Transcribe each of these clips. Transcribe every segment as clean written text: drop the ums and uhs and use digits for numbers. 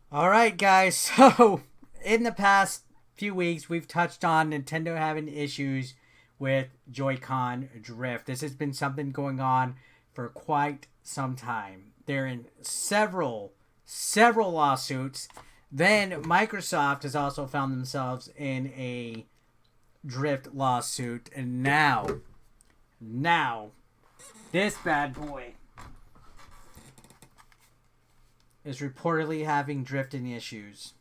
All right, guys. So, in the past few weeks, we've touched on Nintendo having issues with Joy-Con drift. This has been something going on for quite some time. They're in several lawsuits. Then Microsoft has also found themselves in a drift lawsuit, and now this bad boy is reportedly having drifting issues.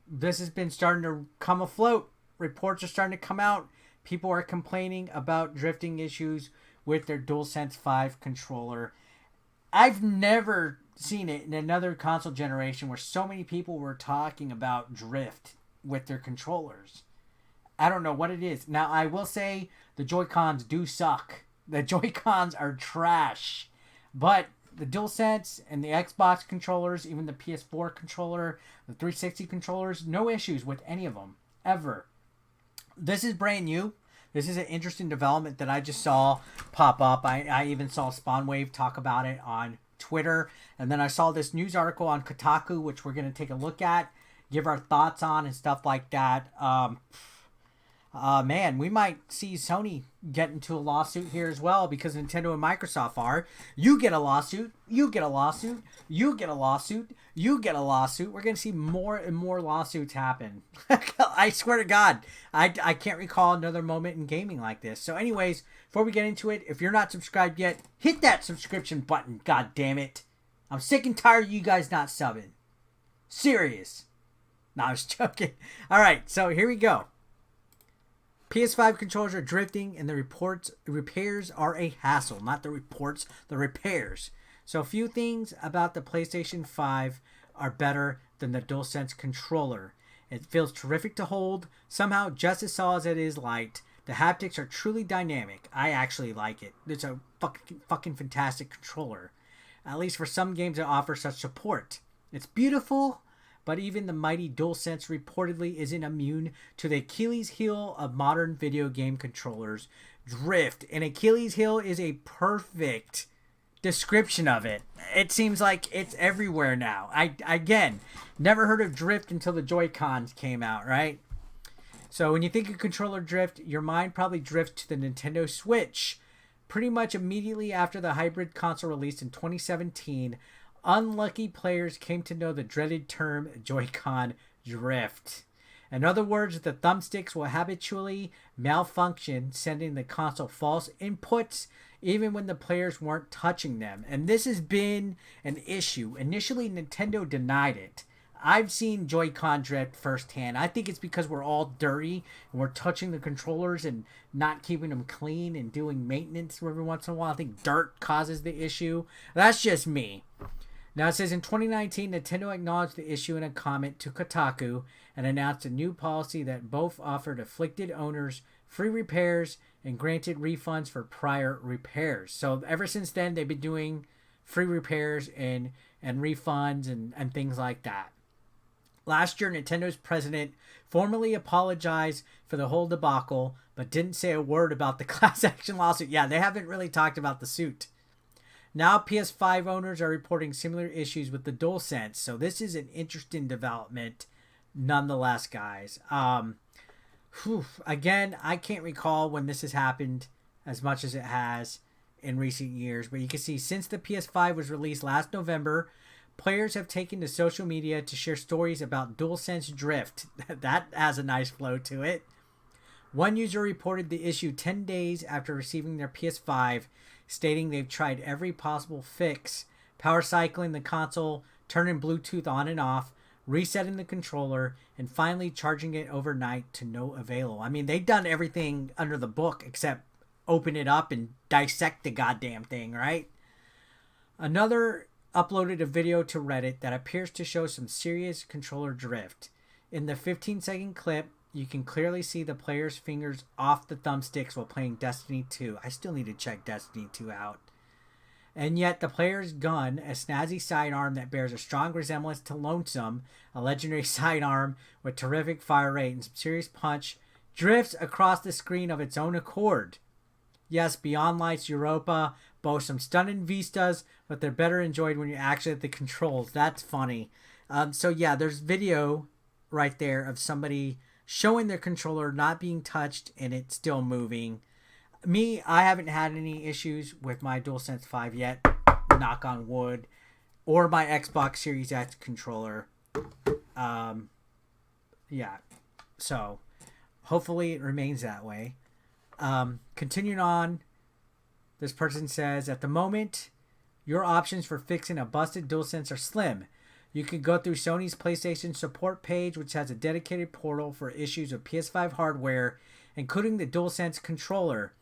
This has been starting to come afloat. Reports are starting to come out. People are complaining about drifting issues with their DualSense 5 controller. I've never seen it in another console generation where so many people were talking about drift with their controllers. I don't know what it is. Now, I will say the Joy-Cons do suck. The Joy-Cons are trash. But the DualSense and the Xbox controllers, even the PS4 controller, the 360 controllers, no issues with any of them, ever. This is brand new. This is an interesting development that I just saw pop up. I even saw Spawnwave talk about it on Twitter. And then I saw this news article on Kotaku, which we're going to take a look at, give our thoughts on and stuff like that. Man, we might see Sony get into a lawsuit here as well because Nintendo and Microsoft are. You get a lawsuit, you get a lawsuit, you get a lawsuit, you get a lawsuit. We're going to see more and more lawsuits happen. I swear to God, I can't recall another moment in gaming like this. So anyways, before we get into it, if you're not subscribed yet, hit that subscription button, god damn it. I'm sick and tired of you guys not subbing. Serious. No, I was joking. Alright, so here we go. PS5 controllers are drifting, and the repairs are a hassle. Not the reports, the repairs. So a few things about the PlayStation 5 are better than the DualSense controller. It feels terrific to hold, somehow just as solid as it is light. The haptics are truly dynamic. I actually like it. It's a fucking fantastic controller. At least for some games that offer such support. It's beautiful, but even the mighty DualSense reportedly isn't immune to the Achilles heel of modern video game controllers, drift. And Achilles heel is a perfect description of it. It seems like it's everywhere now. I again never heard of drift until the Joy-Cons came out, right? So when you think of controller drift, your mind probably drifts to the Nintendo Switch. Pretty much immediately after the hybrid console released in 2017, unlucky players came to know the dreaded term Joy-Con drift. In other words, the thumbsticks will habitually malfunction, sending the console false inputs even when the players weren't touching them. And this has been an issue. Initially, Nintendo denied it. I've seen Joy-Con drift firsthand. I think it's because we're all dirty and we're touching the controllers and not keeping them clean and doing maintenance every once in a while. I think dirt causes the issue. That's just me. Now it says in 2019, Nintendo acknowledged the issue in a comment to Kotaku and announced a new policy that both offered afflicted owners free repairs and granted refunds for prior repairs. So ever since then, they've been doing free repairs and refunds and things like that. Last year, Nintendo's president formally apologized for the whole debacle, but didn't say a word about the class action lawsuit. Yeah, they haven't really talked about the suit. Now PS5 owners are reporting similar issues with the DualSense, so this is an interesting development nonetheless, guys. Again, I can't recall when this has happened as much as it has in recent years, but you can see since the PS5 was released last November, players have taken to social media to share stories about DualSense drift. That has a nice flow to it. One user reported the issue 10 days after receiving their PS5, stating they've tried every possible fix, power cycling the console, turning Bluetooth on and off, resetting the controller, and finally charging it overnight to no avail. I mean, they've done everything under the book except open it up and dissect the goddamn thing, right? Another uploaded a video to Reddit that appears to show some serious controller drift. In the 15-second clip, you can clearly see the player's fingers off the thumbsticks while playing Destiny 2. I still need to check Destiny 2 out. And yet the player's gun, a snazzy sidearm that bears a strong resemblance to Lonesome, a legendary sidearm with terrific fire rate and some serious punch, drifts across the screen of its own accord. Yes, Beyond Light's Europa boast some stunning vistas, but they're better enjoyed when you're actually at the controls. That's funny. So yeah, there's video right there of somebody showing their controller not being touched and it's still moving. Me, I haven't had any issues with my DualSense 5 yet, knock on wood, or my Xbox Series X controller. Yeah, so hopefully it remains that way. Continuing on, this person says, at the moment, your options for fixing a busted DualSense are slim. You can go through Sony's PlayStation support page, which has a dedicated portal for issues with PS5 hardware, including the DualSense controller.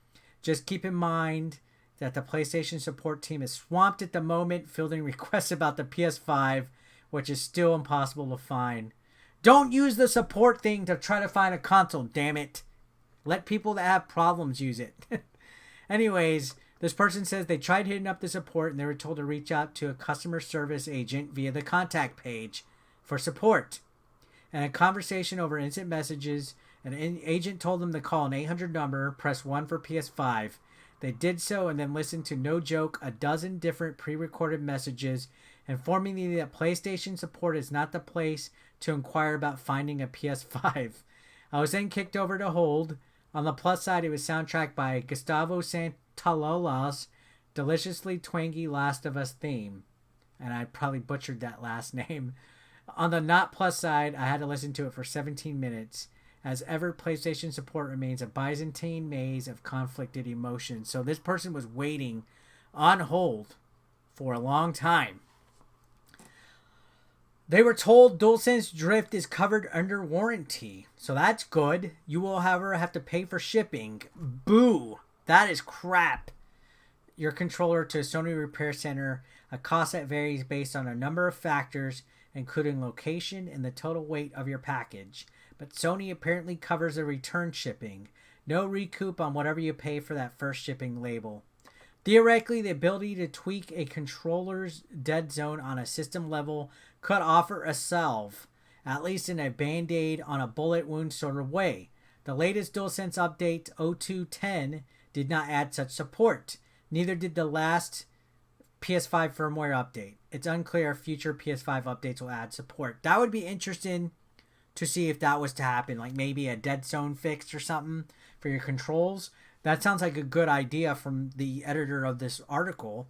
Just keep in mind that the PlayStation support team is swamped at the moment, fielding requests about the PS5, which is still impossible to find. Don't use the support thing to try to find a console, damn it. Let people that have problems use it. Anyways, this person says they tried hitting up the support and they were told to reach out to a customer service agent via the contact page for support. And a conversation over instant messages, an agent told them to call an 800 number, press 1 for PS5. They did so and then listened to, no joke, a dozen different pre-recorded messages informing me that PlayStation support is not the place to inquire about finding a PS5. I was then kicked over to hold. On the plus side, it was soundtracked by Gustavo Santaolall's deliciously twangy Last of Us theme. And I probably butchered that last name. On the not plus side, I had to listen to it for 17 minutes. As ever, PlayStation support remains a Byzantine maze of conflicted emotions. So this person was waiting on hold for a long time. They were told DualSense Drift is covered under warranty. So that's good. You will, however, have to pay for shipping. Boo! That is crap. Your controller to a Sony repair center, a cost that varies based on a number of factors, including location and the total weight of your package. But Sony apparently covers the return shipping. No recoup on whatever you pay for that first shipping label. Theoretically, the ability to tweak a controller's dead zone on a system level could offer a salve, at least in a band-aid on a bullet wound sort of way. The latest DualSense update 0210 did not add such support. Neither did the last PS5 firmware update. It's unclear if future PS5 updates will add support. That would be interesting to see if that was to happen, like maybe a dead zone fix or something for your controls. That sounds like a good idea from the editor of this article.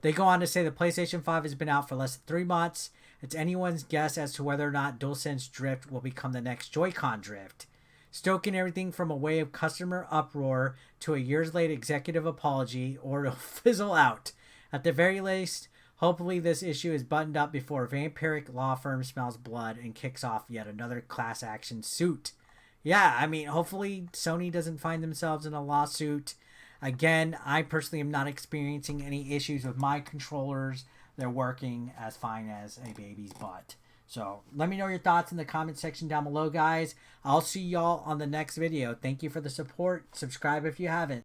They go on to say the PlayStation 5 has been out for less than 3 months. It's anyone's guess as to whether or not DualSense Drift will become the next Joy-Con Drift, stoking everything from a wave of customer uproar to a years late executive apology, or it'll fizzle out. At the very least, hopefully this issue is buttoned up before a vampiric law firm smells blood and kicks off yet another class action suit. Yeah, I mean, hopefully Sony doesn't find themselves in a lawsuit. Again, I personally am not experiencing any issues with my controllers. They're working as fine as a baby's butt. So let me know your thoughts in the comment section down below, guys. I'll see y'all on the next video. Thank you for the support. Subscribe if you haven't.